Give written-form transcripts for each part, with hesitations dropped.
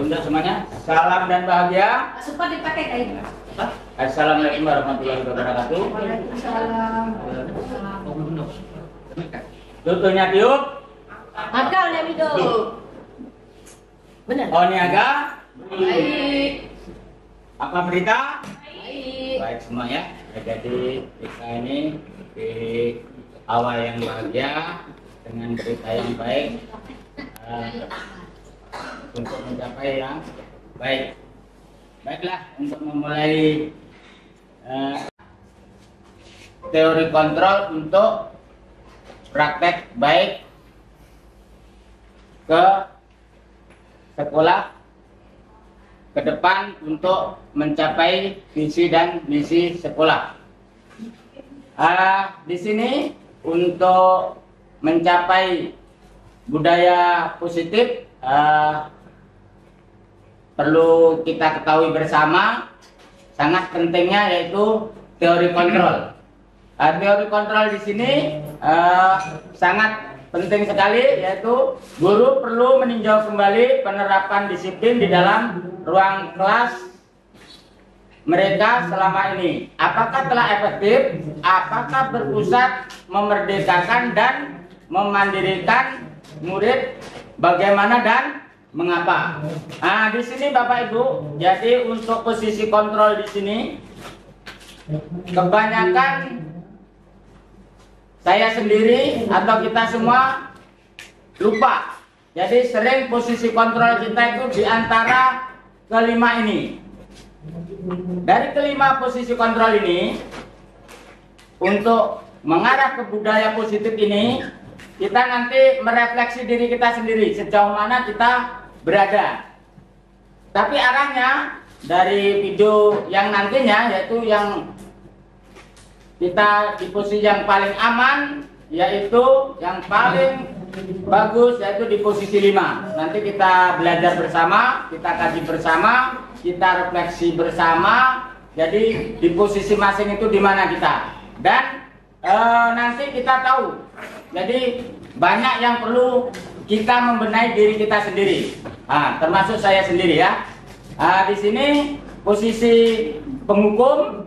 Untuk semuanya, salam dan bahagia. Sempat dipakai kayak Assalamualaikum warahmatullahi wabarakatuh. Waalaikumsalam. Tutunya tiup. Akal ya Mido. Benar. Oh niaga. Baik. Apa berita? Baik. Baik semua ya. Jadi kita ini di awal yang bahagia dengan berita yang baik untuk mencapai yang baik. Baiklah, untuk memulai teori kontrol untuk praktek baik ke sekolah ke depan untuk mencapai visi dan misi sekolah. Di sini untuk mencapai budaya positif perlu kita ketahui bersama sangat pentingnya yaitu teori kontrol. Teori kontrol di sini sangat penting sekali, yaitu guru perlu meninjau kembali penerapan disiplin di dalam ruang kelas mereka selama ini. Apakah telah efektif? Apakah berpusat memerdekakan dan memandirikan murid? Bagaimana dan mengapa? Di sini Bapak Ibu, jadi untuk posisi kontrol di sini kebanyakan saya sendiri atau kita semua lupa. Jadi sering posisi kontrol kita itu di antara kelima ini. Dari kelima posisi kontrol ini, untuk mengarah ke budaya positif ini, kita nanti merefleksi diri kita sendiri sejauh mana kita berada. Tapi arahnya dari video yang nantinya, yaitu yang kita di posisi yang paling aman, yaitu yang paling bagus, yaitu di posisi 5. Nanti kita belajar bersama, kita kaji bersama, kita refleksi bersama. Jadi di posisi masing itu di mana kita, dan nanti kita tahu. Jadi banyak yang perlu kita membenahi diri kita sendiri, termasuk saya sendiri ya. Di sini posisi penghukum,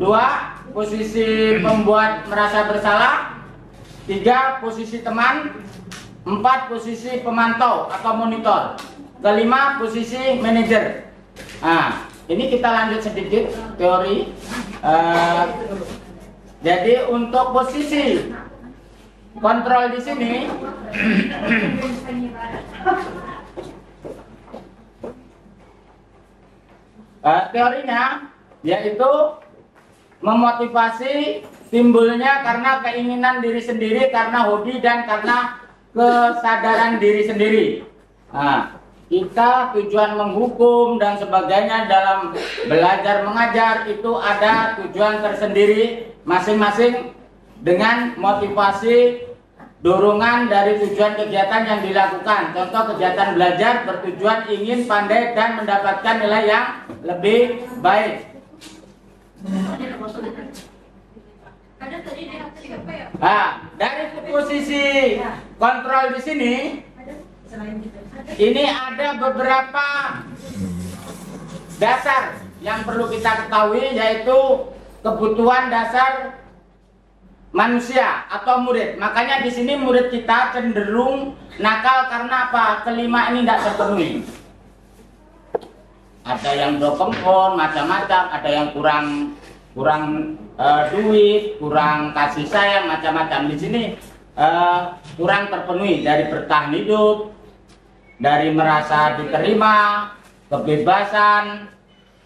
2 posisi pembuat merasa bersalah, 3 posisi teman, 4 posisi pemantau atau monitor, 5 posisi manajer. Ini kita lanjut sedikit teori. Jadi untuk posisi kontrol di sini teorinya yaitu memotivasi timbulnya karena keinginan diri sendiri, karena hobi, dan karena kesadaran diri sendiri. Kita tujuan menghukum dan sebagainya dalam belajar mengajar itu ada tujuan tersendiri masing-masing dengan motivasi dorongan dari tujuan kegiatan yang dilakukan. Contoh kegiatan belajar bertujuan ingin pandai dan mendapatkan nilai yang lebih baik. Dari posisi kontrol di sini, ini ada beberapa dasar yang perlu kita ketahui, yaitu kebutuhan dasar manusia atau murid. Makanya di sini murid kita cenderung nakal karena apa? Kelima ini tidak terpenuhi. Ada yang broken phone, macam-macam, ada yang kurang duit, kurang kasih sayang, macam-macam. Di sini kurang terpenuhi dari bertahan hidup, dari merasa diterima, kebebasan,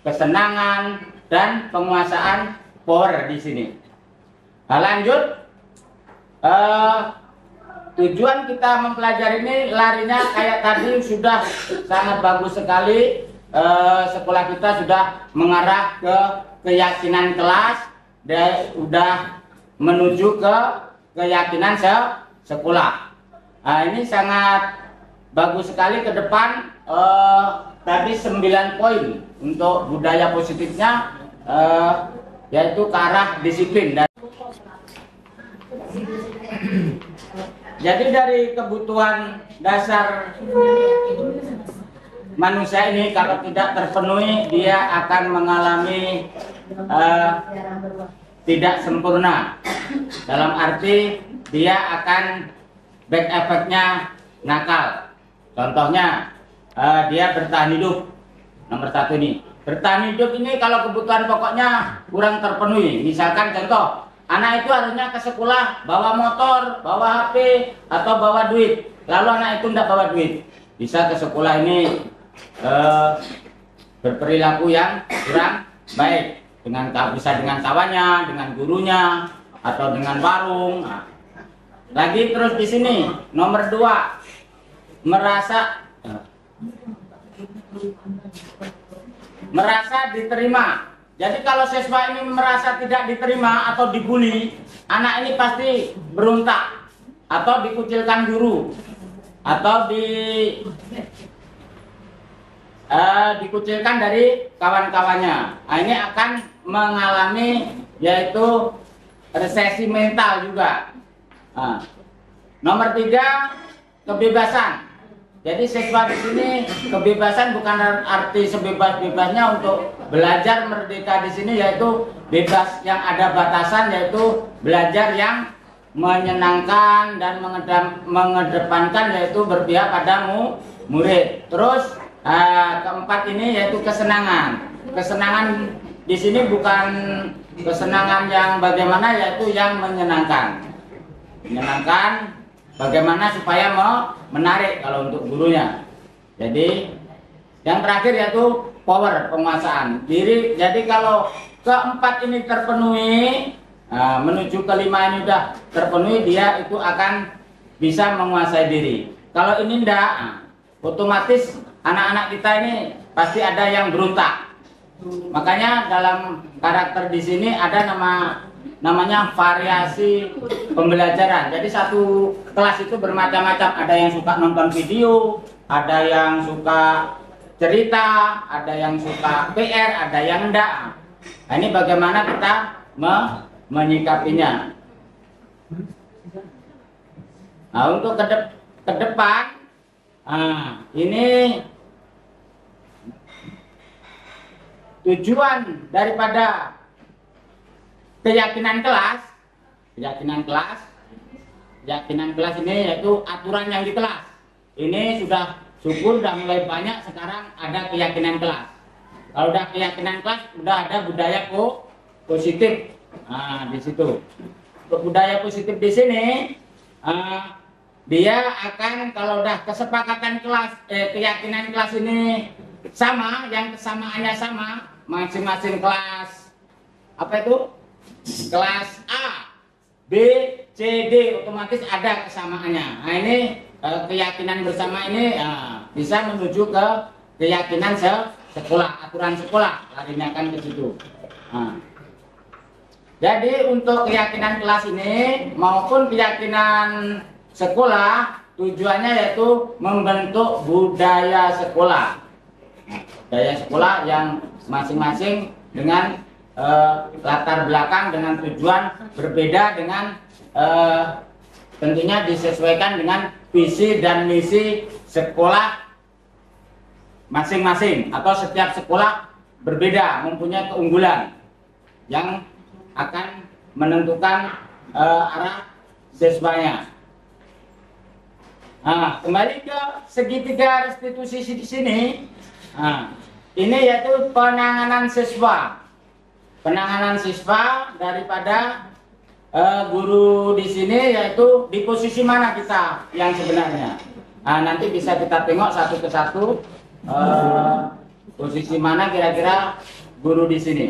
kesenangan, dan penguasaan power di sini. Lanjut, tujuan kita mempelajari ini larinya kayak tadi sudah sangat bagus sekali. Sekolah kita sudah mengarah ke keyakinan kelas dan sudah menuju ke keyakinan sekolah. Ini sangat bagus sekali ke depan. Tadi 9 poin untuk budaya positifnya, yaitu ke arah disiplin. Jadi dari kebutuhan dasar manusia ini kalau tidak terpenuhi dia akan mengalami tidak sempurna. Dalam arti dia akan back efeknya nakal. Contohnya dia bertahan hidup. Nomor 1 ini. Bertahan hidup ini kalau kebutuhan pokoknya kurang terpenuhi. Misalkan contoh, anak itu harusnya ke sekolah bawa motor, bawa HP, atau bawa duit. Lalu anak itu tidak bawa duit. Bisa ke sekolah ini berperilaku yang kurang baik. Bisa dengan kawannya, dengan gurunya, atau dengan warung. Nah, lagi terus di sini nomor 2 merasa diterima. Jadi kalau siswa ini merasa tidak diterima atau dibully, anak ini pasti berontak atau dikucilkan guru atau dikucilkan dari kawan-kawannya. Nah, ini akan mengalami yaitu resesi mental juga. Nah, nomor 3 kebebasan. Jadi siswa di sini kebebasan bukan arti sebebas-bebasnya untuk belajar merdeka di sini, yaitu bebas yang ada batasan, yaitu belajar yang menyenangkan dan mengedepankan yaitu berpihak pada murid. Terus keempat ini yaitu kesenangan. Kesenangan di sini bukan kesenangan yang bagaimana, yaitu yang menyenangkan. Menyenangkan bagaimana supaya menarik kalau untuk gurunya. Jadi yang terakhir yaitu power, penguasaan diri. Jadi kalau keempat ini terpenuhi, menuju kelima ini sudah terpenuhi, dia itu akan bisa menguasai diri. Kalau ini enggak, otomatis anak-anak kita ini pasti ada yang berontak. Makanya dalam karakter di sini ada namanya variasi pembelajaran. Jadi satu kelas itu bermacam-macam. Ada yang suka nonton video, ada yang suka cerita, ada yang suka PR, ada yang enggak. Nah, ini bagaimana kita menyikapinya. Nah, untuk ke depan, ini tujuan daripada keyakinan kelas ini yaitu aturan yang di kelas. Ini sudah syukur sudah mulai banyak sekarang ada keyakinan kelas. Kalau udah keyakinan kelas, udah ada budaya positif. Nah, di situ. Untuk budaya positif di sini, dia akan kalau udah kesepakatan kelas, keyakinan kelas ini sama, yang kesamaannya sama, masing-masing kelas apa itu? Kelas A, B, C, D otomatis ada kesamaannya. Nah, ini keyakinan bersama ini bisa menuju ke keyakinan sekolah, aturan sekolah, larinya kan ke situ. Nah, jadi untuk keyakinan kelas ini maupun keyakinan sekolah tujuannya yaitu membentuk budaya sekolah. Budaya sekolah yang masing-masing dengan latar belakang dengan tujuan berbeda, dengan tentunya disesuaikan dengan visi dan misi sekolah masing-masing, atau setiap sekolah berbeda, mempunyai keunggulan yang akan menentukan arah siswanya. Nah, kembali ke segitiga restitusi di sini. Nah, ini yaitu penanganan siswa. Penanganan siswa daripada guru di sini yaitu di posisi mana kita yang sebenarnya. Nah, nanti bisa kita tengok satu ke satu posisi mana kira-kira guru di sini.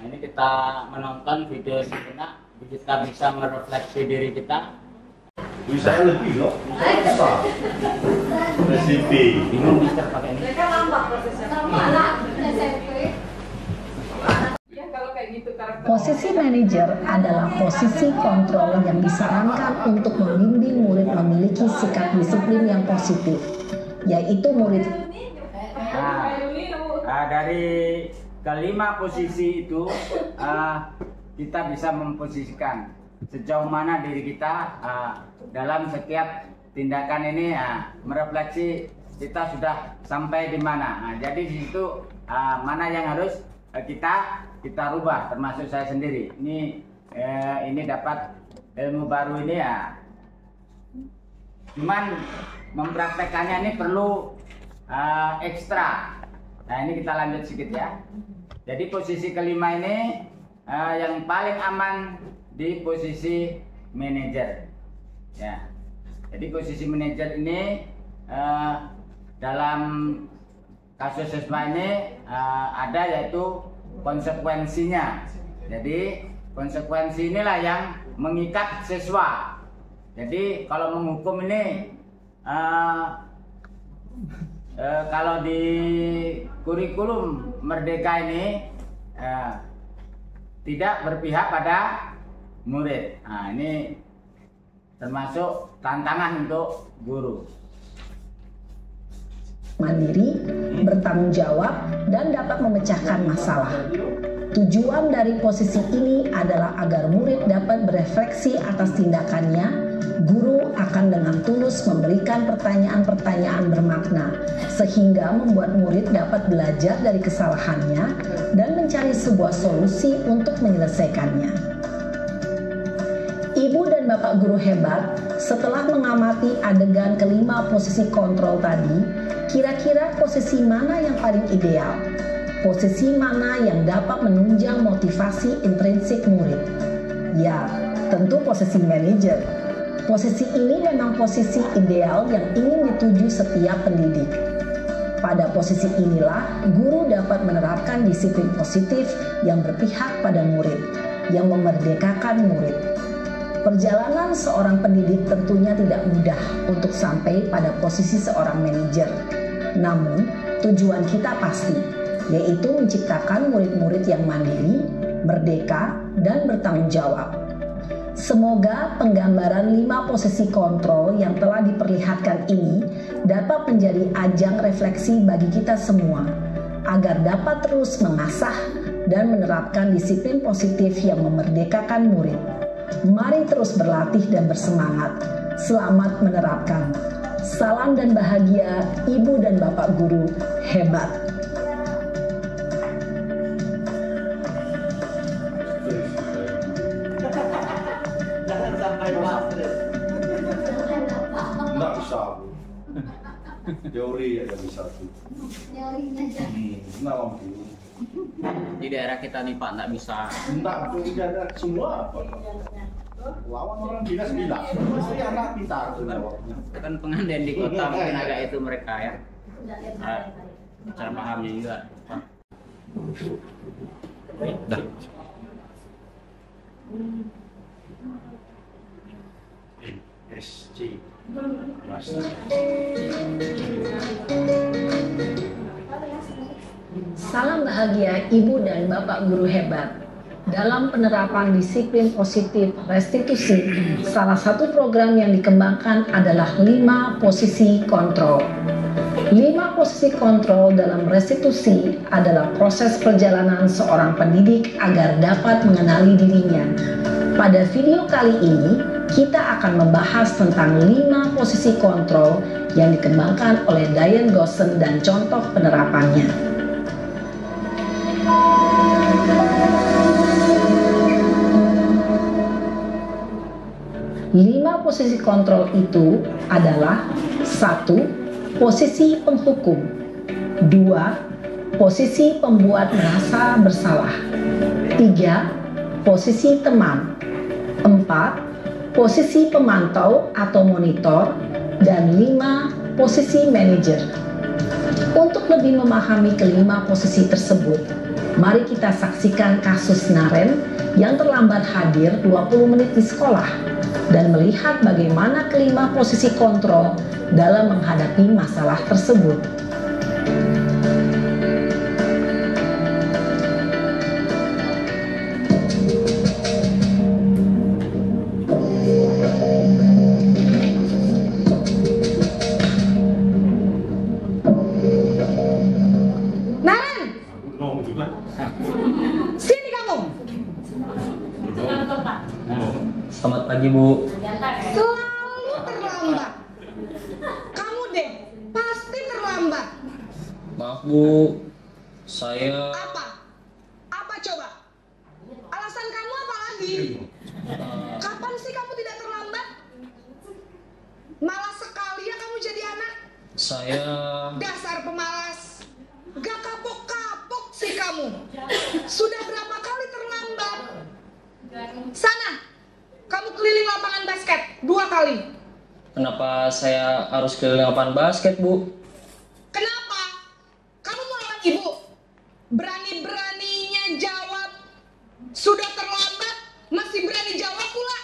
Ini kita menonton video sejenak, kita bisa merefleksi diri kita. Saya lebih loh, besar. Resipi. Bingung Mister pakai ini. Mereka lambat prosesnya. Sama anak SMP. Ya kalau kayak gitu karakter. Posisi manajer adalah posisi kontrol yang disarankan untuk membimbing murid memiliki sikap disiplin yang positif, yaitu murid. dari kelima posisi itu kita bisa memposisikan sejauh mana diri kita dalam setiap tindakan ini merefleksi kita sudah sampai di mana. Jadi di situ mana yang harus kita rubah, termasuk saya sendiri. Ini dapat ilmu baru ini cuman mempraktekannya ini perlu ekstra. Nah, ini kita lanjut sedikit ya. Jadi posisi kelima ini yang paling aman di posisi manajer. Ya. Jadi posisi manajer ini dalam kasus siswa ini ada yaitu konsekuensinya. Jadi konsekuensi inilah yang mengikat siswa. Jadi kalau menghukum ini kalau di kurikulum Merdeka ini tidak berpihak pada murid. Nah, ini termasuk tantangan untuk guru. Mandiri, bertanggung jawab, dan dapat memecahkan masalah. Tujuan dari posisi ini adalah agar murid dapat berefleksi atas tindakannya. Guru akan dengan tulus memberikan pertanyaan-pertanyaan bermakna, sehingga membuat murid dapat belajar dari kesalahannya dan mencari sebuah solusi untuk menyelesaikannya. Ibu dan Bapak guru hebat, setelah mengamati adegan kelima posisi kontrol tadi, kira-kira posisi mana yang paling ideal? Posisi mana yang dapat menunjang motivasi intrinsik murid? Ya, tentu posisi manajer. Posisi ini memang posisi ideal yang ingin dituju setiap pendidik. Pada posisi inilah, guru dapat menerapkan disiplin positif yang berpihak pada murid, yang memerdekakan murid. Perjalanan seorang pendidik tentunya tidak mudah untuk sampai pada posisi seorang manajer. Namun, tujuan kita pasti, yaitu menciptakan murid-murid yang mandiri, merdeka, dan bertanggung jawab. Semoga penggambaran 5 posisi kontrol yang telah diperlihatkan ini dapat menjadi ajang refleksi bagi kita semua, agar dapat terus mengasah dan menerapkan disiplin positif yang memerdekakan murid. Mari terus berlatih dan bersemangat. Selamat menerapkan. Salam dan bahagia Ibu dan Bapak guru hebat. Jangan sampai stres. Nggak bisa. Teori aja bisa tuh. Teorinya aja. Nggak mampu. Di daerah kita nih Pak nggak bisa. Nggak ada semua apa? Lawan orang bilas-bilas. Mesti anak pintar tuh jawabnya. Kan pengantin di kota mungkin agak itu mereka ya. Cara pahamnya juga. Dah. SC. Salam bahagia Ibu dan Bapak guru hebat. Dalam penerapan disiplin positif restitusi, salah satu program yang dikembangkan adalah 5 posisi kontrol. 5 posisi kontrol dalam restitusi adalah proses perjalanan seorang pendidik agar dapat mengenali dirinya. Pada video kali ini, kita akan membahas tentang 5 posisi kontrol yang dikembangkan oleh Diane Gossen dan contoh penerapannya. 5 posisi kontrol itu adalah 1. Posisi penghukum, 2. Posisi pembuat merasa bersalah, 3. Posisi teman, 4. Posisi pemantau atau monitor, dan 5. Posisi manajer. Untuk lebih memahami kelima posisi tersebut, mari kita saksikan kasus Naren yang terlambat hadir 20 menit di sekolah dan melihat bagaimana kelima posisi kontrol dalam menghadapi masalah tersebut. Naren, Selamat pagi, Bu. Selalu terlambat. Kamu deh, pasti terlambat. Maaf, Bu. Saya Apa? Apa coba? Alasan kamu apa lagi? Kapan sih kamu tidak terlambat? Malas sekali ya kamu jadi anak. saya Dasar pemalas. Gak kapok-kapok sih kamu. Sudah berapa kali terlambat? Sana, kamu keliling lapangan basket 2 kali. Kenapa saya harus keliling lapangan basket, Bu? Kenapa? Kamu mau lawan ibu? Berani-beraninya jawab. Sudah terlambat, masih berani jawab pula.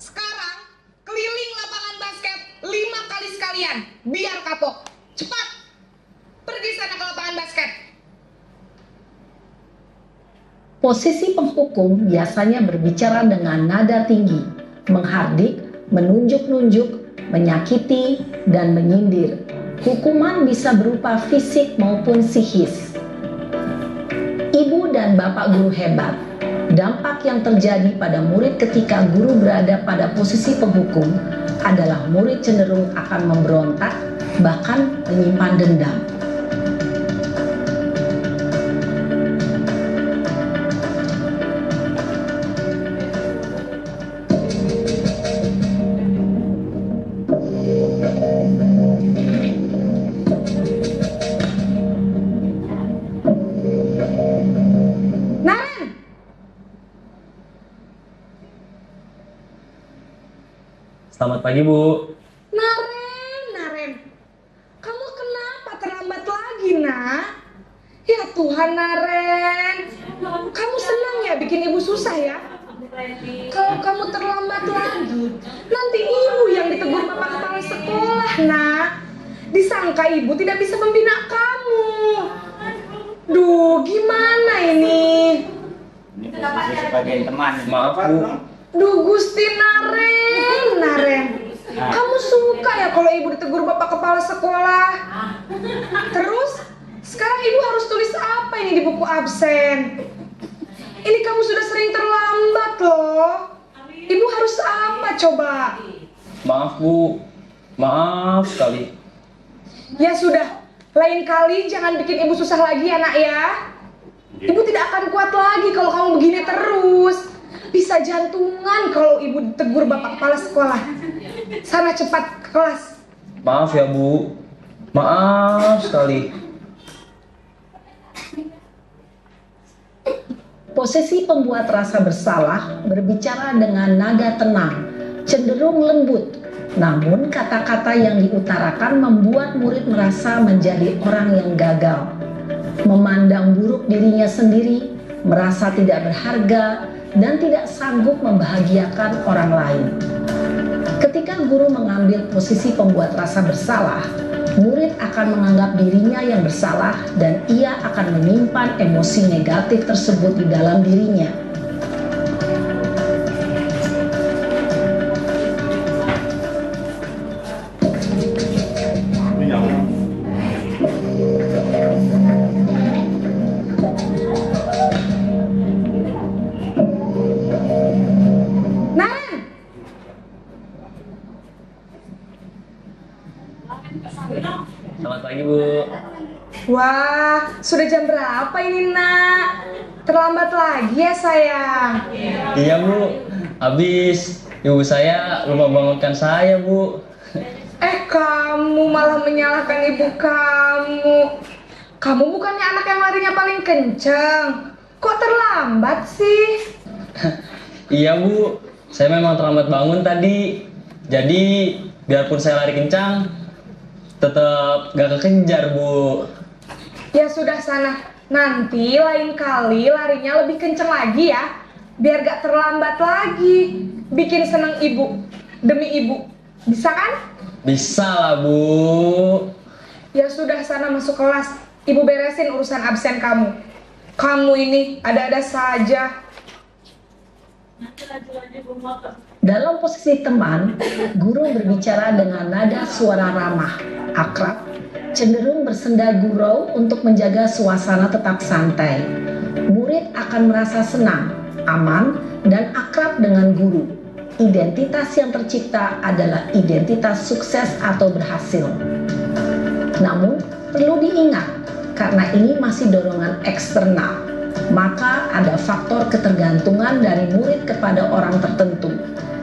Sekarang, keliling lapangan basket 5 kali sekalian. Biar kapok. Cepat. Pergi sana ke lapangan basket. Posisi penghukum biasanya berbicara dengan nada tinggi, menghardik, menunjuk-nunjuk, menyakiti, dan menyindir. Hukuman bisa berupa fisik maupun psikis. Ibu dan bapak guru hebat. Dampak yang terjadi pada murid ketika guru berada pada posisi penghukum adalah murid cenderung akan memberontak, bahkan menyimpan dendam. Naren! Selamat pagi, Bu. Naren. Kamu kenapa terlambat lagi, nak? Ya Tuhan, Naren. Kamu senang ya bikin ibu susah ya? Kalau kamu terlambat lagi, nanti ibu yang ditegur bapak kepala sekolah, nak. Disangka ibu tidak bisa membina kamu. Duh, gimana ini? Ini posisi sebagai teman. Maaf, Bu. Duh, Gusti Naren. Kamu suka ya kalau ibu ditegur bapak kepala sekolah? Terus, sekarang ibu harus tulis apa ini di buku absen? Ini kamu sudah sering terlambat loh. Ibu harus apa coba? Maaf, Bu. Maaf sekali. Ya sudah, lain kali jangan bikin ibu susah lagi ya nak ya. Ibu tidak akan kuat lagi kalau kamu begini terus. Bisa jantungan kalau ibu ditegur bapak kepala sekolah. Sana cepat ke kelas. Maaf ya, Bu. Maaf sekali. Posisi pembuat rasa bersalah berbicara dengan nada tenang, cenderung lembut. Namun kata-kata yang diutarakan membuat murid merasa menjadi orang yang gagal, memandang buruk dirinya sendiri, merasa tidak berharga, dan tidak sanggup membahagiakan orang lain. Ketika guru mengambil posisi pembuat rasa bersalah, murid akan menganggap dirinya yang bersalah dan ia akan menyimpan emosi negatif tersebut di dalam dirinya. Naren! Selamat pagi, Bu. Wah, sudah jam berapa ini nak? Terlambat lagi ya sayang. Iya, Bu. Habis ibu saya lupa bangunkan saya, Bu. Kamu malah menyalahkan ibu kamu. Kamu bukannya anak yang larinya paling kenceng. Kok terlambat sih? Iya, Bu. Saya memang terlambat bangun tadi. Jadi, biarpun saya lari kencang, tetap gak kekejar, Bu. Ya sudah sana. Nanti lain kali larinya lebih kenceng lagi ya. Biar gak terlambat lagi. Bikin seneng ibu. Demi ibu. Bisa kan? Bisa lah, Bu. Ya sudah sana masuk kelas. Ibu beresin urusan absen kamu. Kamu ini ada-ada saja. Dalam posisi teman, guru berbicara dengan nada suara ramah, akrab, cenderung bersenda gurau untuk menjaga suasana tetap santai. Murid akan merasa senang aman, dan akrab dengan guru. Identitas yang tercipta adalah identitas sukses atau berhasil. Namun, perlu diingat, karena ini masih dorongan eksternal, maka ada faktor ketergantungan dari murid kepada orang tertentu.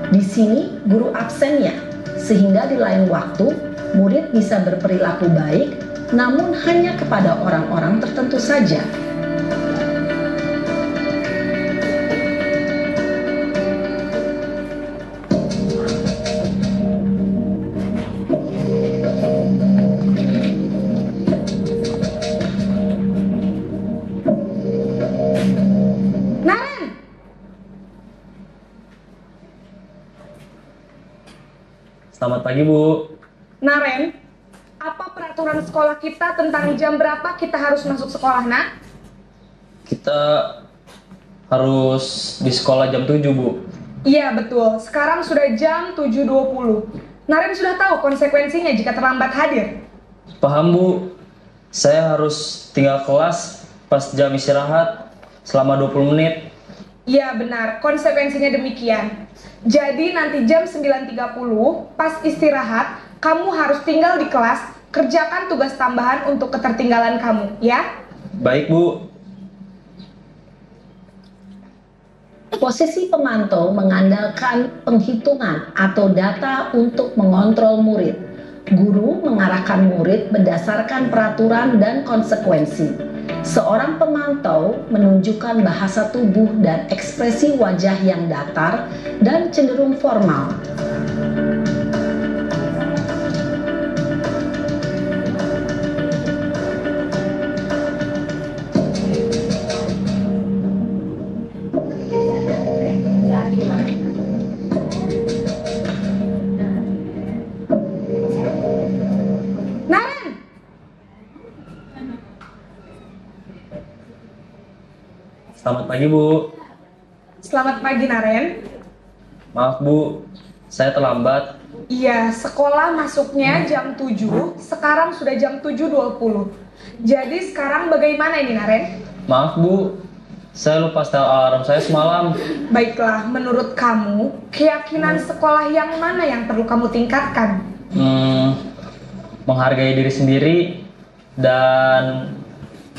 Di sini, guru absennya, sehingga di lain waktu, murid bisa berperilaku baik, namun hanya kepada orang-orang tertentu saja. Naren! Selamat pagi, Bu. Naren, apa peraturan sekolah kita tentang jam berapa kita harus masuk sekolah, nak? Kita harus di sekolah jam 7, Bu. Iya, betul. Sekarang sudah jam 7.20. Naren sudah tahu konsekuensinya jika terlambat hadir. Paham, Bu. Saya harus tinggal kelas pas jam istirahat selama 20 menit. Iya, benar. Konsekuensinya demikian. Jadi nanti jam 9.30 pas istirahat, kamu harus tinggal di kelas, kerjakan tugas tambahan untuk ketertinggalan kamu, ya? Baik, Bu. Posisi pemantau mengandalkan penghitungan atau data untuk mengontrol murid. Guru mengarahkan murid berdasarkan peraturan dan konsekuensi. Seorang pemantau menunjukkan bahasa tubuh dan ekspresi wajah yang datar dan cenderung formal. Naren! Selamat pagi, Bu. Selamat pagi, Naren. Maaf, Bu. Saya terlambat. Iya, sekolah masuknya jam 7, sekarang sudah jam 7.20. Jadi sekarang bagaimana ini, Naren? Maaf, Bu. Saya lupa setel alarm saya semalam. Baiklah, menurut kamu, keyakinan sekolah yang mana yang perlu kamu tingkatkan? Menghargai diri sendiri dan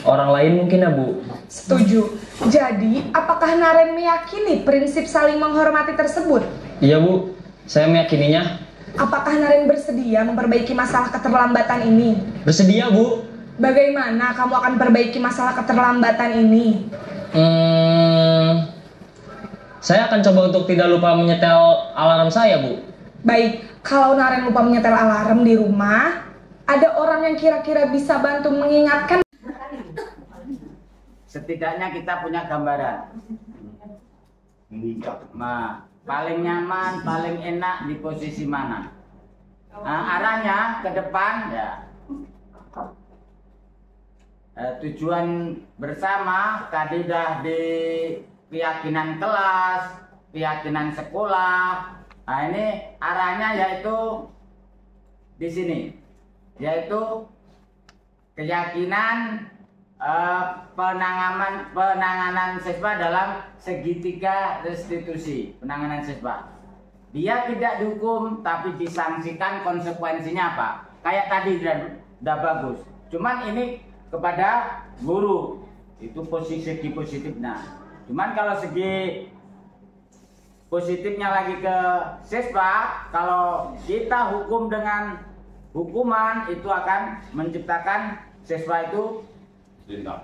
orang lain mungkin ya, Bu. Setuju. Jadi, apakah Naren meyakini prinsip saling menghormati tersebut? Iya, Bu. Saya meyakininya. Apakah Naren bersedia memperbaiki masalah keterlambatan ini? Bersedia, Bu. Bagaimana kamu akan perbaiki masalah keterlambatan ini? Saya akan coba untuk tidak lupa menyetel alarm saya, Bu. Baik, kalau Naren lupa menyetel alarm di rumah, ada orang yang kira-kira bisa bantu mengingatkan? Setidaknya kita punya gambaran. Nah, paling nyaman, paling enak di posisi mana. Nah, arahnya ke depan ya. Tujuan bersama tadi udah di keyakinan kelas, keyakinan sekolah. Nah, ini arahnya yaitu di sini, yaitu keyakinan penanganan siswa dalam segitiga restitusi penanganan siswa. Dia tidak dihukum tapi disangsikan, konsekuensinya apa? Kayak tadi udah bagus. Cuman ini kepada guru itu segi positifnya. Cuman kalau segi positifnya lagi ke siswa, kalau kita hukum dengan hukuman itu akan menciptakan siswa itu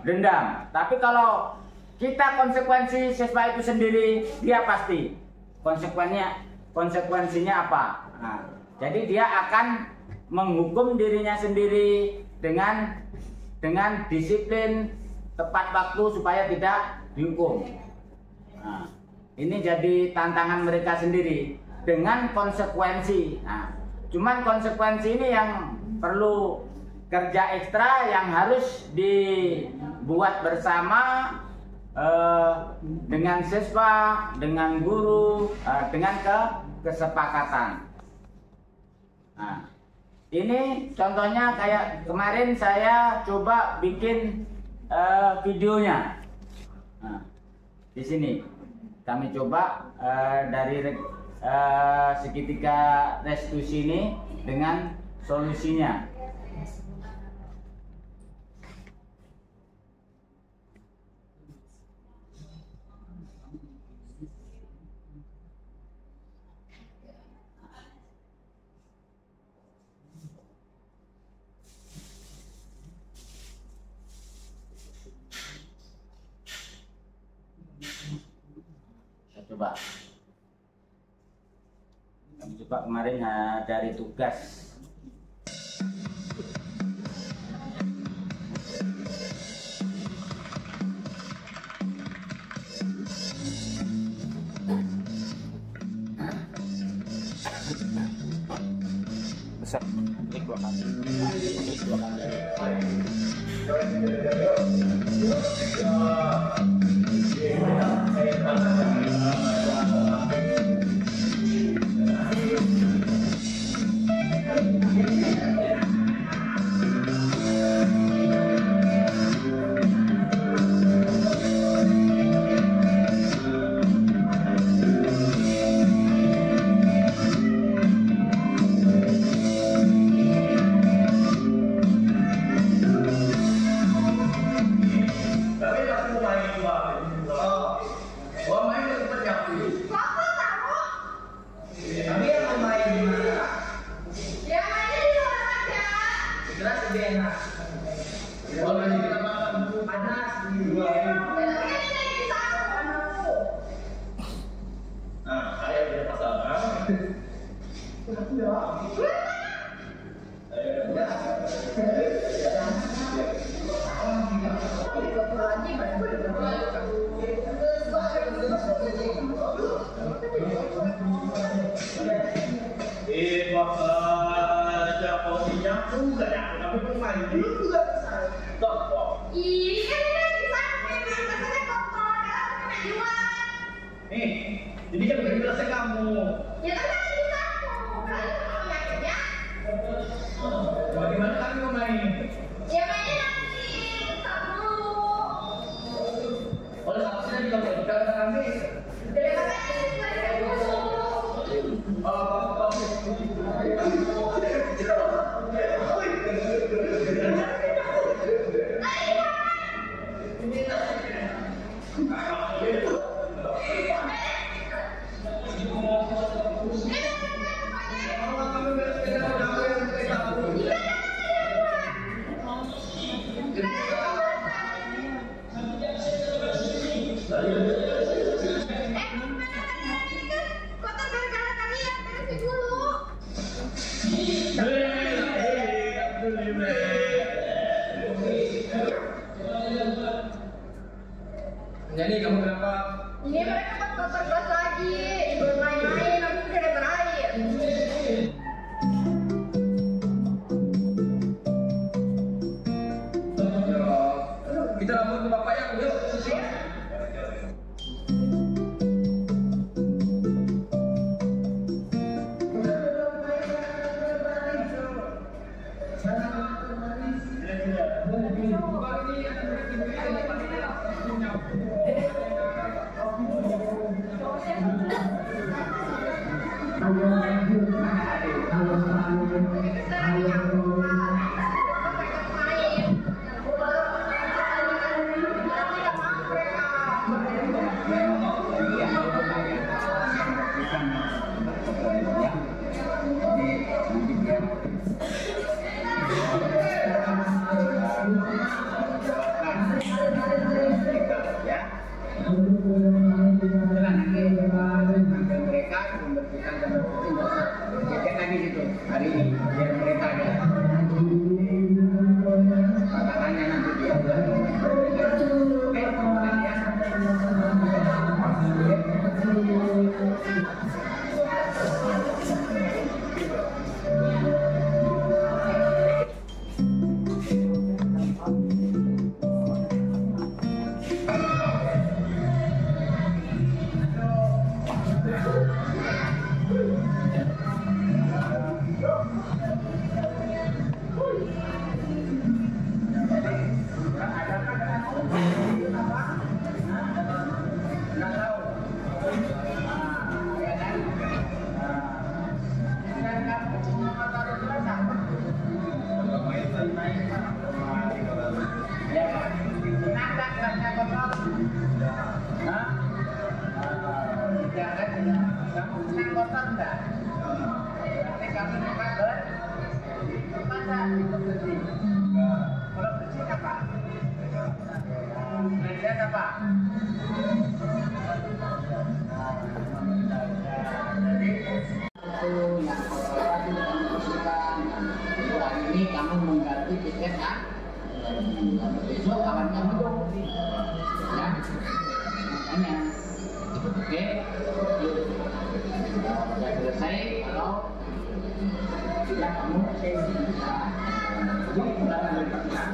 dendam. Tapi kalau kita konsekuensi siswa itu sendiri, dia pasti konsekuensinya apa. Nah, jadi dia akan menghukum dirinya sendiri dengan disiplin tepat waktu supaya tidak dihukum. Nah, ini jadi tantangan mereka sendiri dengan konsekuensi. Nah, cuman konsekuensi ini yang perlu kerja ekstra yang harus dibuat bersama dengan siswa, dengan guru, dengan kesepakatan. Nah, ini contohnya kayak kemarin saya coba bikin videonya. Nah, di sini. kami coba dari seketika restitusi ini dengan solusinya. Coba kami coba kemarin dari tugas besar klik 2 kali. Jadi kan udah selesai kamu. Ya kan tadi bisa aku. Berarti kamu yakinnya? Bagaimana kami mau main? Ya mainnya nanti. Satu dulu. Oleh saksinya juga tidak bisa kami. Dari mana ini belajar dulu? Kotor gara-gara kalian, beresin dulu. Jadi kamu kenapa? Ini mereka buat kotor kelas lagi. Belum main-main, habis itu udah berair. Kita lapor ke bapak ya, yuk. Hari ini biar mereka ada pakanannya nanti dia kotor enggak? Berarti kamu suka bermasak untuk bersih. Kalau bersih apa? Bersih apa? Jadi itu yang kotoran kamu bersihkan. Hari ini kamu mengganti tiket kan? Besok kawannya belum. Ya, makanya. Oke, sudah selesai. Kalau sudah kamu bisa jadi pulang berangkat.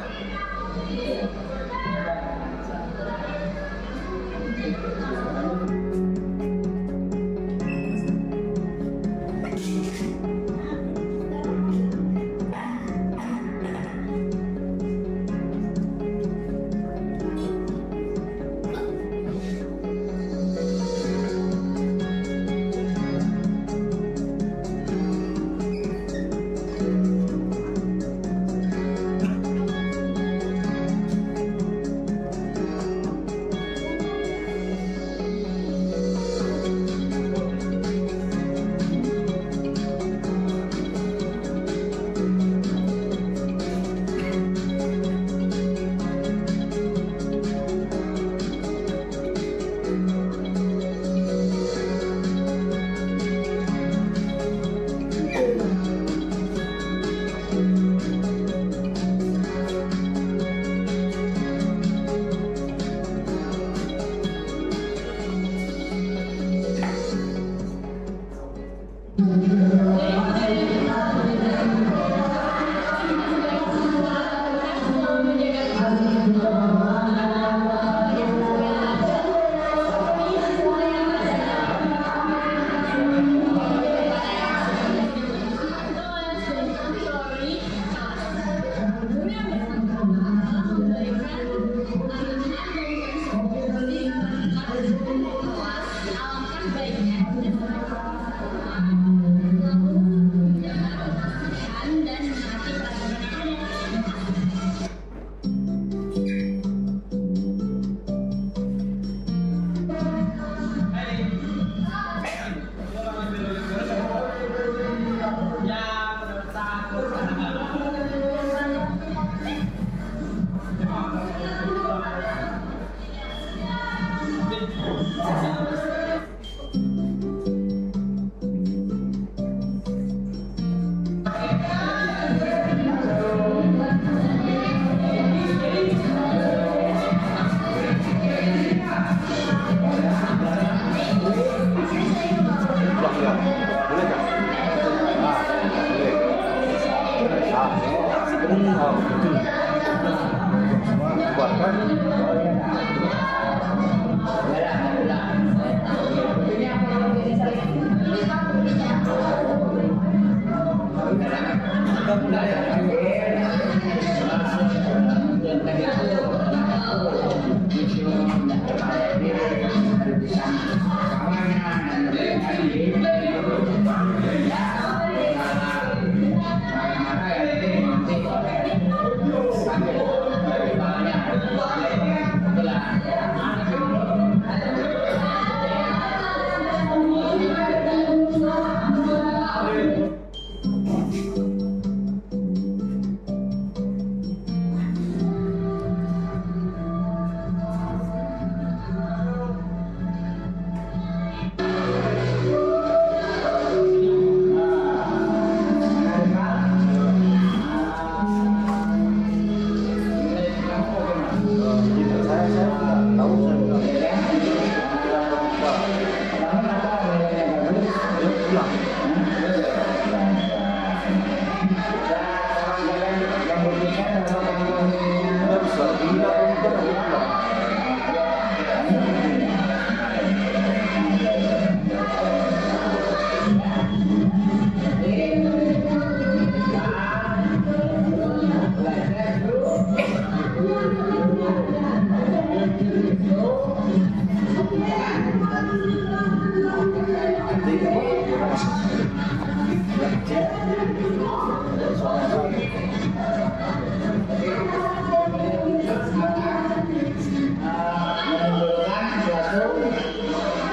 Menimbulkan suatu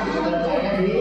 kepercayaan di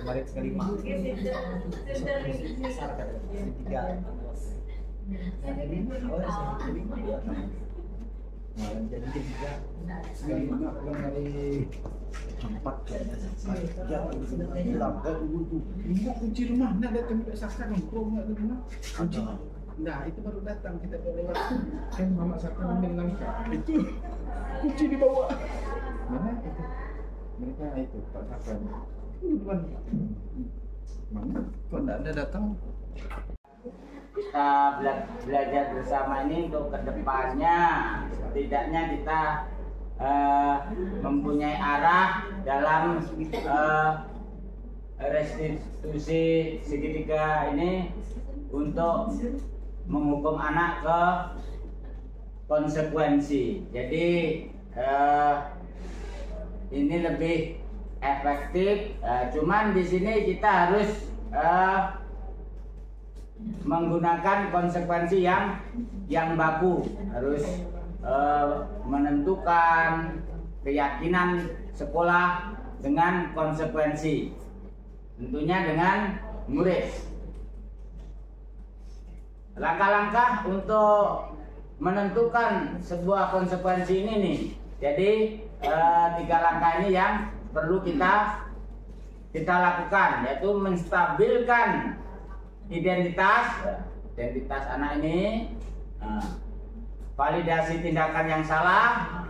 Kemarin kelima. Kunci rumah, nak datang ke Saka nongkrong nggak ada rumah. Kunci. Nah itu baru datang kita lewat. Kan Mama Saka ambil langkah. Itu kunci dibawa. Mana itu? Mereka itu Pak Saka. Bukan. Mana? Kok nggak ada datang? Kita belajar bersama ini untuk kedepannya, setidaknya kita mempunyai arah dalam restitusi segitiga ini untuk menghukum anak ke konsekuensi. Jadi ini lebih efektif. Cuman di sini kita harus menggunakan konsekuensi yang baku, harus menentukan keyakinan sekolah dengan konsekuensi, tentunya dengan murid. Langkah-langkah untuk menentukan sebuah konsekuensi ini nih. Jadi 3 langkah ini yang perlu kita lakukan, yaitu menstabilkan identitas anak ini, validasi tindakan yang salah,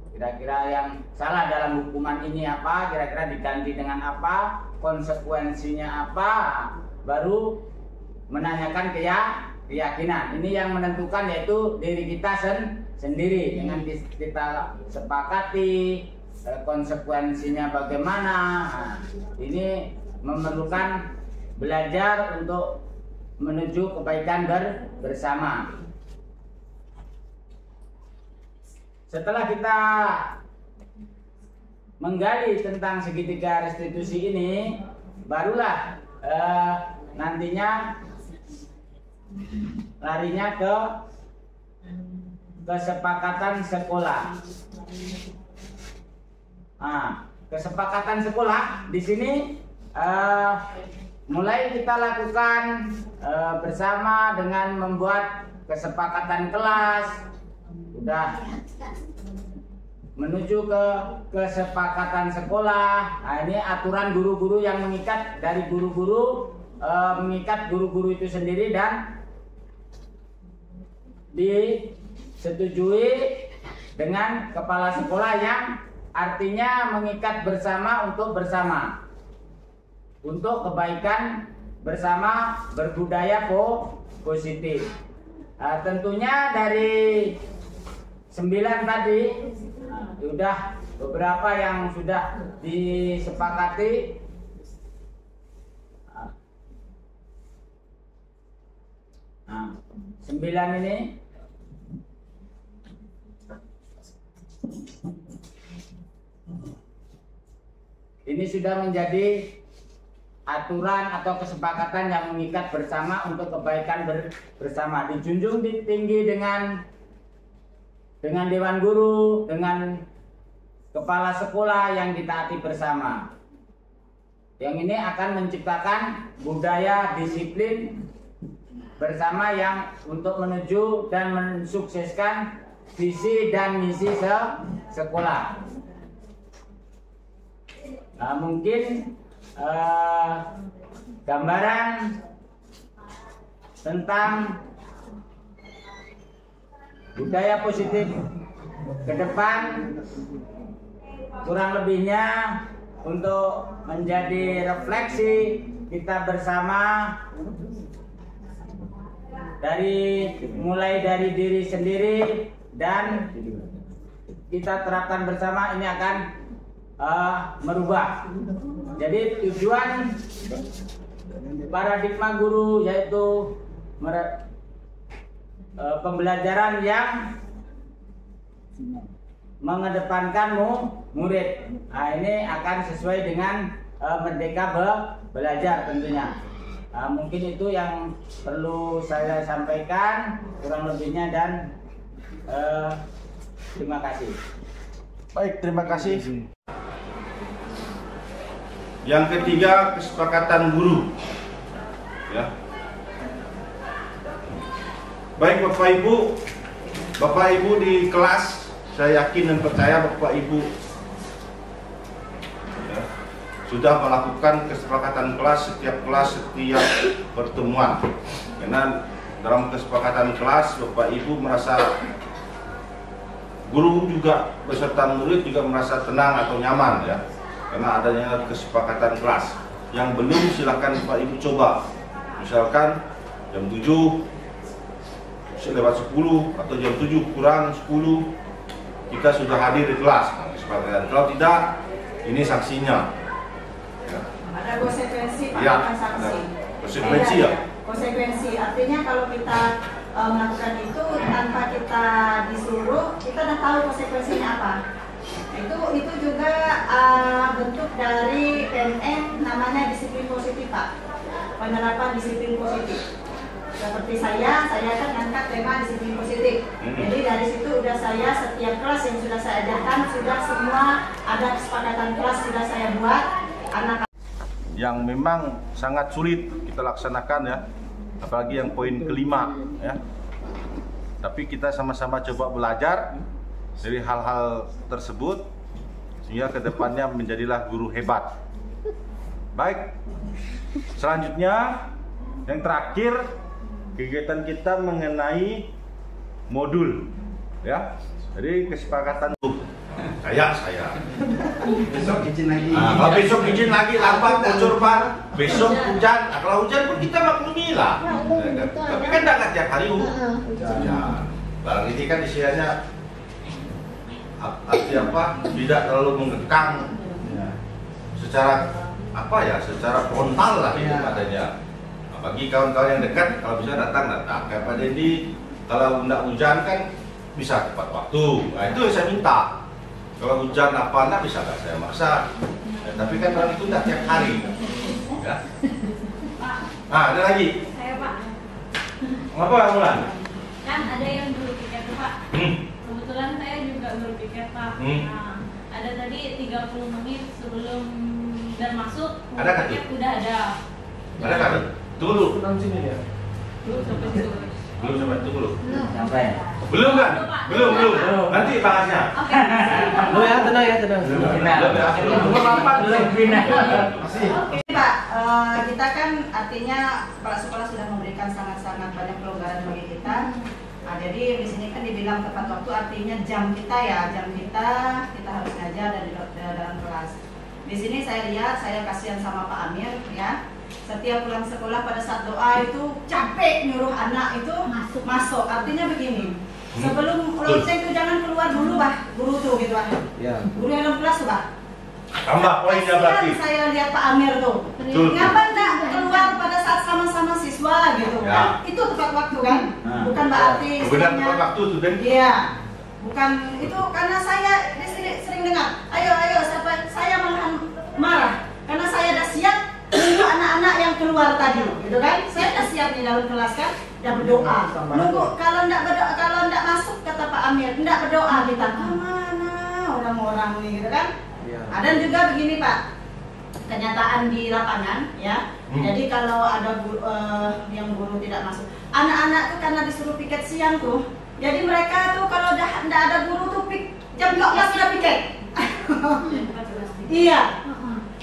kira-kira yang salah dalam hukuman ini apa, kira-kira diganti dengan apa, konsekuensinya apa, baru menanyakan keyakinan. Ini yang menentukan yaitu diri kita sendiri. Dengan kita sepakati konsekuensinya bagaimana. Nah, ini memerlukan belajar untuk menuju kebaikan bersama. Setelah kita menggali tentang segitiga restitusi ini, barulah nantinya larinya ke kesepakatan sekolah. Nah, kesepakatan sekolah di sini mulai kita lakukan bersama dengan membuat kesepakatan kelas, udah menuju ke kesepakatan sekolah. Nah, ini aturan guru-guru yang mengikat dari guru-guru, mengikat guru-guru itu sendiri dan disetujui dengan kepala sekolah yang artinya mengikat bersama untuk bersama, untuk kebaikan bersama, berbudaya positif. Nah, tentunya dari 9 tadi sudah beberapa yang sudah disepakati. Nah, 9 ini sudah menjadi aturan atau kesepakatan yang mengikat bersama untuk kebaikan bersama, dijunjung tinggi dengan dewan guru, dengan kepala sekolah yang ditaati bersama. Yang ini akan menciptakan budaya disiplin bersama yang untuk menuju dan mensukseskan visi dan misi sekolah. Nah, mungkin gambaran tentang budaya positif ke depan kurang lebihnya untuk menjadi refleksi kita bersama, mulai dari diri sendiri dan kita terapkan bersama, ini akan merubah. Jadi tujuan paradigma guru yaitu pembelajaran yang mengedepankan murid. Nah, ini akan sesuai dengan Merdeka Belajar tentunya. Nah, mungkin itu yang perlu saya sampaikan kurang lebihnya, dan terima kasih. Baik, terima kasih. Yang ketiga, kesepakatan guru. Ya. Baik Bapak Ibu di kelas, saya yakin dan percaya Bapak Ibu ya, sudah melakukan kesepakatan kelas setiap pertemuan. Karena dalam kesepakatan kelas Bapak Ibu merasa, guru juga beserta murid juga merasa tenang atau nyaman ya, karena adanya kesepakatan kelas. Yang belum silakan Bapak Ibu coba, misalkan jam 7 lewat 10 atau jam 7 kurang 10 kita sudah hadir di kelas. Nah, kesepakatan. Kalau tidak, ini sanksinya ya. Ada konsekuensi ya, bukan sanksi. Konsekuensi ya. Konsekuensi artinya kalau kita melakukan itu tanpa kita disuruh, kita udah tahu konsekuensinya apa. Itu juga bentuk dari PNM, namanya disiplin positif, Pak. Penerapan disiplin positif. Seperti saya kan ngangkat tema disiplin positif. Jadi dari situ udah saya setiap kelas yang sudah saya adakan, sudah semua ada kesepakatan kelas sudah saya buat. Anak yang memang sangat sulit kita laksanakan ya, apalagi yang poin kelima ya. Tapi kita sama-sama coba belajar dari hal-hal tersebut sehingga kedepannya menjadilah guru hebat. Baik, selanjutnya yang terakhir, kegiatan kita mengenai modul ya. Jadi kesepakatan saya besok izin lagi. Kalau besok izin lagi, lambat bocor bar, besok hujan. Nah, kalau hujan pun kita maklumi lah. Tapi kan tidak tiap hari ya. Barang ini kan istilahnya arti apa? Tidak terlalu mengekang secara apa ya? Secara frontal lah itu adanya. Bagi kawan-kawan yang dekat, kalau bisa datang. Kayak Pak Dendi, kalau tidak hujan kan bisa tepat waktu. Nah, itu yang saya minta. Kalau hujan apa bisa nggak saya maksa. Ya, tapi kan orang itu tidak tiap hari. Ya. Nah, ada lagi. saya, Pak. Ngapa Mulan? Kan ada yang guru piket tuh, Pak. Kebetulan saya juga guru piket, Pak. Nah, ada Ada tadi 30 menit sebelum dan masuk. Ada kan tuh? Udah ada. Ada kan? Tunggu dulu. Sini ya. Belum sampai situ. Belum sampai, tunggu dulu. Sampai. Belum kan? Belum. Nanti bahasnya. Oke. Lu ya, tenang ya, tenang. Belum final. Oke Pak, kita kan artinya kepala sekolah sudah memberikan sangat-sangat banyak kelonggaran bagi kita. Nah, jadi di sini kan dibilang tepat waktu, artinya jam kita harus ngajar dan di dalam kelas. Di sini saya lihat, saya kasihan sama Pak Amir ya. Setiap pulang sekolah pada saat doa itu capek nyuruh anak itu masuk. Artinya begini, sebelum lonceng itu jangan keluar dulu bah, guru tuh gitu bah. Ya. Guru yang dalam kelas tuh bah. Tambah poinnya berarti. Saya lihat Pak Amir tuh. Ngapa enggak keluar pada saat sama-sama siswa gitu Ya. kan? Itu tepat waktu kan? Bukan berarti Benar tepat waktu tuh dan. Iya. Bukan itu karena saya di sini sering dengar, ayo siapa saya malahan marah karena saya udah siap untuk anak-anak yang keluar tadi, gitu kan? Saya udah siap di dalam kelas kan, udah berdoa. Nunggu kalau enggak masuk kata Pak Amir, enggak berdoa kita kemana orang-orang nih, gitu kan? Dan juga begini Pak, kenyataan di lapangan ya. Jadi kalau ada yang guru tidak masuk, anak-anak tuh karena disuruh piket siang tuh, jadi mereka tuh kalau udah enggak ada guru tuh jam 12 sudah piket. Iya.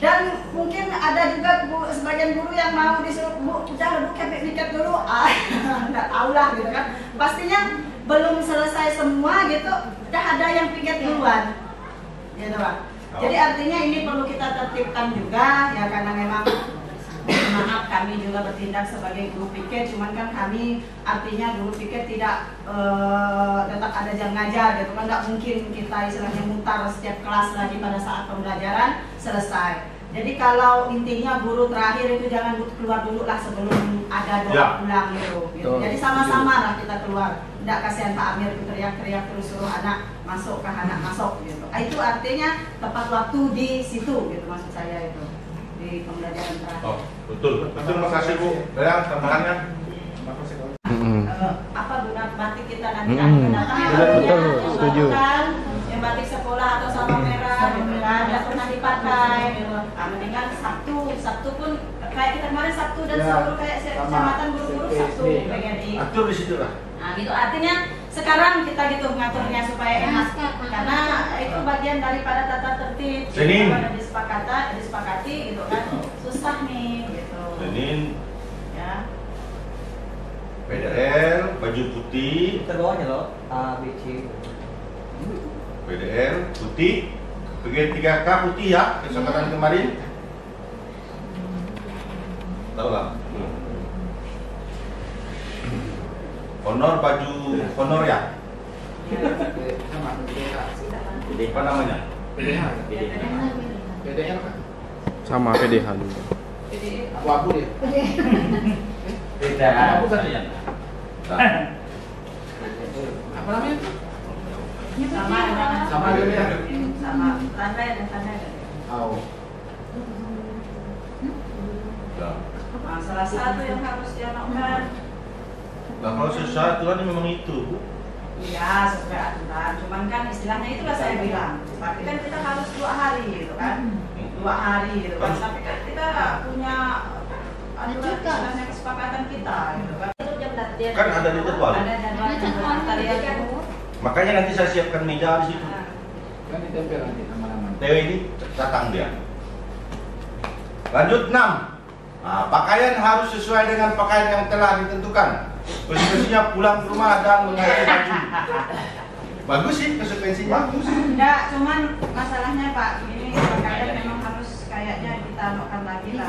Dan mungkin ada juga sebagian guru yang mau disuruh, Bu, udah piket dulu. Enggak tahu lah gitu kan. Pastinya belum selesai semua gitu, udah ada yang piket duluan. Gitu Pak. Jadi artinya ini perlu kita tertibkan juga ya, karena memang maaf kami juga bertindak sebagai guru piket, cuman kan kami artinya guru piket tidak tetap ada jam ngajar gitu kan, nggak mungkin kita istilahnya mutar setiap kelas lagi pada saat pembelajaran selesai. Jadi kalau intinya guru terakhir itu jangan keluar dulu lah sebelum ada doa pulang gitu. Jadi sama-sama lah kita keluar. Tidak kasihan Pak Amir itu teriak-teriak terus suruh anak masuk gitu. Itu artinya tepat waktu di situ gitu maksud saya itu di pembelajaran terakhir. Oh, betul. Makasih Bu. Bayang tambahannya. Apa guna batik kita nanti betul, setuju. Yang batik sekolah atau sama merah gitu kan, tidak pernah dipakai gitu. Mendingan Sabtu pun kayak kita kemarin Sabtu dan seluruh kayak kecamatan guru-guru Sabtu PGRI. Atur di situ lah. Nah gitu artinya sekarang kita gitu ngaturnya supaya enak, karena itu bagian daripada tata tertib. Senin. Kalau disepakati gitu kan, susah nih gitu. Senin. Ya. PDL, baju putih. Kita bawahnya loh, A, B, C. PDL, putih. Bagian 3K putih ya, kesempatan kemarin. Tahu lah. Honor, baju honor ya. Apa namanya? PDL kan? Sama PDH dulu. Abu-abu dia. Beda. Apa namanya? Sama dia. Sama tanda ada tanda. Oh. Nah, salah satu yang harus dianokkan. Nah, kalau sesuai aturan memang itu, Bu. Iya, sesuai aturan. Cuman kan istilahnya itulah saya bilang. Tapi kan kita harus 2 hari gitu kan. 2 hari gitu kan. Tapi kan kita punya aturan istilahnya kesepakatan kita gitu kan. Kan ada di jadwal. Ada jadwal tarian itu. Makanya nanti saya siapkan meja di situ. Kan ditempel nanti nama-nama. Dewi ini datang dia. Lanjut 6. Nah, pakaian harus sesuai dengan pakaian yang telah ditentukan. Konsekuensinya pulang ke rumah dan mengganti baju. Bagus sih konsekuensinya. Bagus. Enggak, cuman masalahnya Pak, ini pakaian memang harus kayaknya kita nokan lagi lah.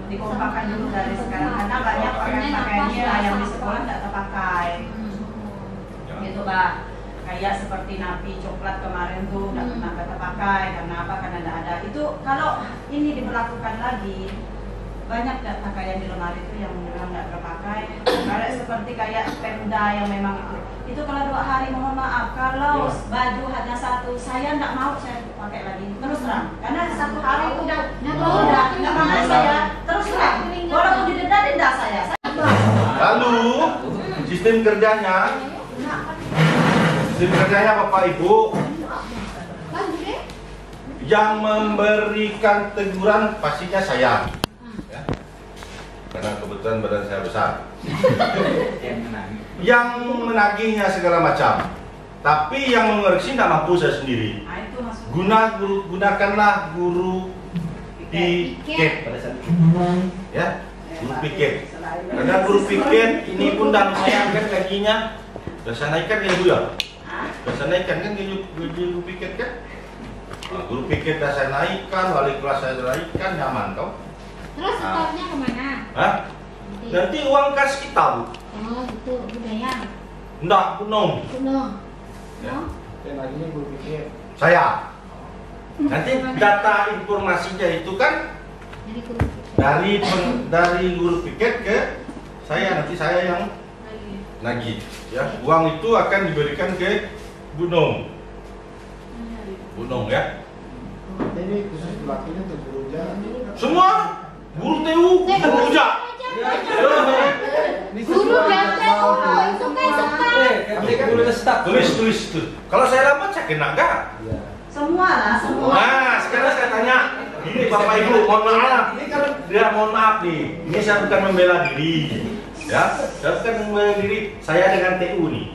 Dikompakan dulu dari sekarang karena banyak pakaian-pakaiannya yang di sekolah tidak terpakai. Gitu Pak. Kayak seperti napi coklat kemarin tuh nggak pernah terpakai karena apa? Karena tidak ada. Itu kalau ini diberlakukan lagi, banyak pakaian di lemari itu yang memang nggak terpakai. Kayak seperti kayak Pemda yang memang itu kalau 2 hari mohon maaf, kalau baju hanya 1 saya nggak mau saya pakai lagi terus terang karena 1 hari udah nggak pakai saya terus terang walaupun didenda saya. Lalu sistem kerjanya Bapak Ibu Yang memberikan teguran pastinya saya, ya. Karena kebetulan badan saya besar. Yang menagihnya segala macam, tapi yang mengoreksi tidak mampu saya sendiri. Gunakanlah guru piket, ya, guru piket. Karena guru piket ini pun dah lumayan kan gajinya, sudah saya naikkan ya Bu ya, sudah saya naikkan kan guru piket kan. Nah, guru piket dah saya naikkan, wali kelas saya naikkan, nyaman tau. Terus setornya kemana? Hah? Nanti uang kas kita Bu. Oh gitu, budaya. Enggak, Gunung. Gunung. Ya. Dan laginya gue pikir Saya. Nanti data informasinya itu kan Jadi guru. dari guru piket ke saya, nanti saya yang nagih. Ya, uang itu akan diberikan ke Gunung. Gunung ya. ini khusus pelakunya tuh guru jalan. Semua guru TU, guru uja. Guru biasa suka. Tulis. Kalau saya lambat saya kena enggak? Semua lah, semua. Nah, sekarang saya tanya, ini Bapak Ibu, mohon maaf. Ini kan dia mohon maaf nih. Ini saya bukan membela diri, ya. Saya bukan membela diri. Saya dengan TU nih,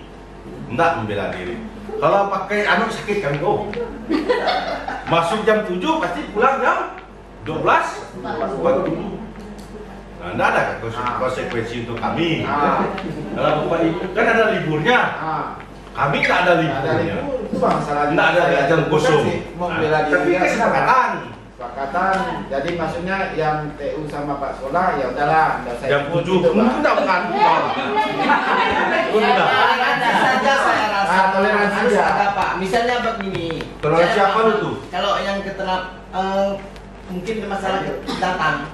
enggak membela diri. Kalau pakai anu sakit kan kok. Masuk jam 7 pasti pulang jam 12. Nah, enggak ada konsekuensi untuk kami. Kalau Bapak Ibu kan ada liburnya. Kami tak ada liburnya. Itu masalah. Tidak ada jam kosong. Membela Tapi diri. kesepakatan. Kesepakatan. Jadi maksudnya yang TU sama Pak Sekolah ya udahlah. Jam 7 mungkin tidak bukan. Saja saya rasa toleransi harus ya. ada Pak. Misalnya begini. Toleransi saya apa paham, itu? Kalau yang mungkin masalah datang.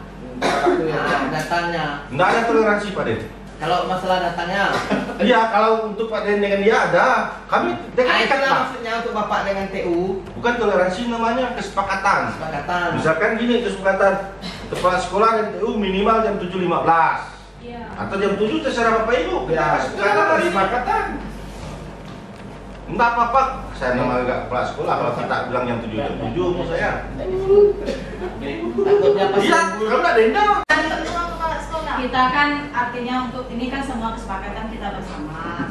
Datangnya. Tidak ada toleransi Pak Den. Kalau masalah datangnya. Iya, kalau untuk Pak Den dengan dia ada. Kami dekat Itulah Pak. maksudnya untuk Bapak dengan TU. Bukan toleransi, namanya kesepakatan. Kesepakatan. Misalkan gini, kesepakatan kepala sekolah dan TU minimal jam 7.15. Iya. Atau jam 7 terserah Bapak Ibu. Ya, Kesepakatan. Enggak apa-apa. Saya nama enggak kepala sekolah kalau kita bilang jam 7 jam 7 mau saya. Takutnya pas Iya, kalau enggak denda. Kita kan artinya untuk ini kan semua kesepakatan kita bersama,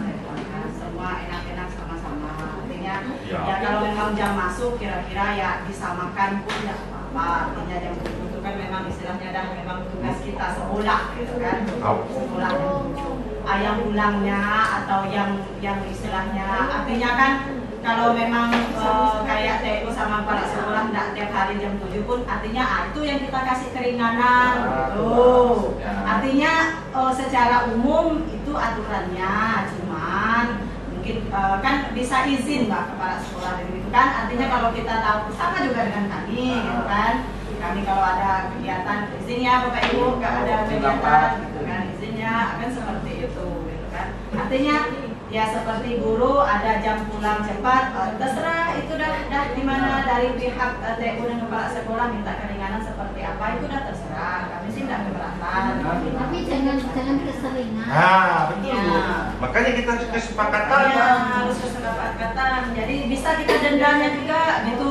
semua enak-enak sama-sama. Artinya ya kalau memang jam masuk kira-kira ya disamakan pun ya apa. Artinya jam itu kan memang istilahnya dah memang tugas kita sekolah gitu kan. Sekolah yang pulangnya atau yang istilahnya artinya kan kalau memang kayak TU sama para sekolah enggak tiap hari jam 7 pun artinya itu yang kita kasih keringanan gitu. Artinya secara umum itu aturannya, cuman mungkin kan bisa izin Mbak kepala sekolah gitu kan. Artinya kalau kita tahu sama juga dengan kami gitu kan. Kami kalau ada kegiatan izin ya Bapak Ibu, nggak ada kegiatan gitu kan, izinnya akan seperti itu gitu kan. Artinya ya seperti guru ada jam pulang cepat, terserah itu dah di mana dari pihak TU dan kepala sekolah minta keringanan seperti apa itu dah terserah. Kami sih tidak keberatan. Tapi jangan keseringan. Nah, betul. Ya. Makanya kita kesepakatan. Ya, harus kesepakatan. Jadi bisa kita dendanya juga gitu.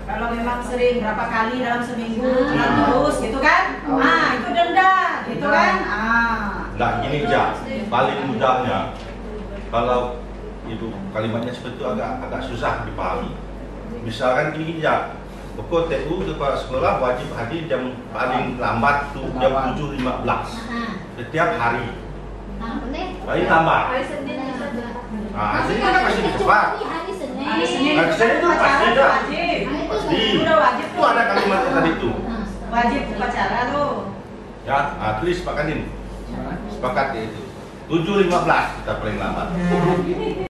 Kalau memang sering berapa kali dalam seminggu terus gitu kan? Itu denda gitu kan? Nggak gini aja, paling mudahnya kalau itu kalimatnya seperti itu agak susah dipahami. Misalkan gini aja, pokok TU kepala sekolah wajib hadir jam paling lambat tuh jam 7.15 setiap hari. Paling lambat. Nah, sini kan pasti cepat. Hari Senin. Hari Senin itu pasti dah. Pasti. Udah wajib Itu ada kalimatnya tadi itu. Wajib upacara tuh. Ya, tulis Pak Kadin. Sepakat ya itu. 7.15 kita paling lambat.